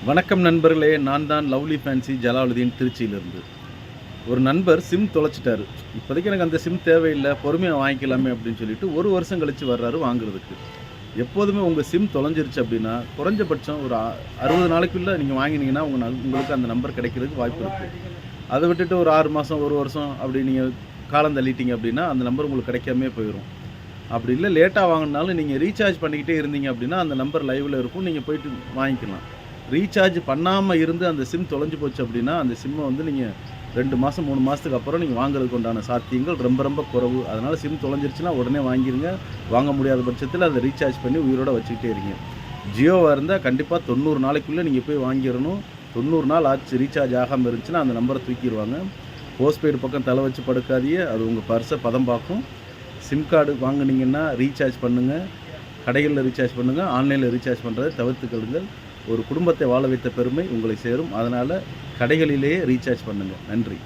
வணக்கம் நண்பர்களே, நான் தான் லவ்லி ஃபேன்சி ஜலாலுதீன் திருச்சியிலிருந்து. ஒரு நண்பர் சிம் தொலைச்சிட்டாரு. இப்போதைக்கு எனக்கு அந்த சிம் தேவையில்லை, பொறுமையாக வாங்கிக்கலாமே அப்படின்னு சொல்லிட்டு 1 வருஷம் கழித்து வர்றாரு வாங்குறதுக்கு. எப்போதுமே உங்கள் சிம் தொலைஞ்சிருச்சு அப்படின்னா குறைஞ்சபட்சம் ஒரு 60 நாளைக்குள்ளே நீங்கள் வாங்கினீங்கன்னா உங்களுக்கு அந்த நம்பர் கிடைக்கிறதுக்கு வாய்ப்பு இருக்குது. அதை விட்டுட்டு ஒரு 6 மாதம் 1 வருஷம் அப்படி நீங்கள் காலம் தள்ளிட்டீங்க அப்படின்னா அந்த நம்பர் உங்களுக்கு கிடைக்காமே போயிடும். அப்படி இல்லை லேட்டாக வாங்கினாலும் நீங்கள் ரீசார்ஜ் பண்ணிக்கிட்டே இருந்தீங்க அப்படின்னா அந்த நம்பர் லைவில் இருக்கும், நீங்கள் போயிட்டு வாங்கிக்கலாம். ரீசார்ஜ் பண்ணாமல் இருந்து அந்த சிம் தொலைஞ்சு போச்சு அப்படின்னா அந்த சிம்மை வந்து நீங்கள் 2 மாதம் 3 மாதத்துக்கு அப்புறம் நீங்கள் வாங்குறதுக்கு உண்டான சாத்தியங்கள் ரொம்ப ரொம்ப குறைவு. அதனால் சிம் தொலைஞ்சிருச்சுன்னா உடனே வாங்கிடுங்க. வாங்க முடியாத பட்சத்தில் அதை ரீசார்ஜ் பண்ணி உயிரோடு வச்சுக்கிட்டே இருங்க. ஜியோவாக இருந்தால் கண்டிப்பாக 90 நாளைக்குள்ளே நீங்கள் போய் வாங்கிடணும். 90 நாள் ஆச்சு ரீசார்ஜ் ஆகாமல் இருந்துச்சுன்னா அந்த நம்பரை தூக்கிடுவாங்க. போஸ்ட்பெய்டு பக்கம் தலை வச்சு படுக்காதியே, அது உங்கள் பர்ஸை பதம் பார்க்கும். சிம் கார்டு வாங்கினீங்கன்னா ரீசார்ஜ் பண்ணுங்கள். கடைகளில் ரீசார்ஜ் பண்ணுங்கள். ஆன்லைனில் ரீசார்ஜ் பண்ணுறதை தவிர்த்துக்கொள்ளுங்கள். ஒரு குடும்பத்தை வாழ வைத்த பெருமை உங்களை சேரும். அதனால் கடைகளிலேயே ரீசார்ஜ் பண்ணுங்கள். நன்றி.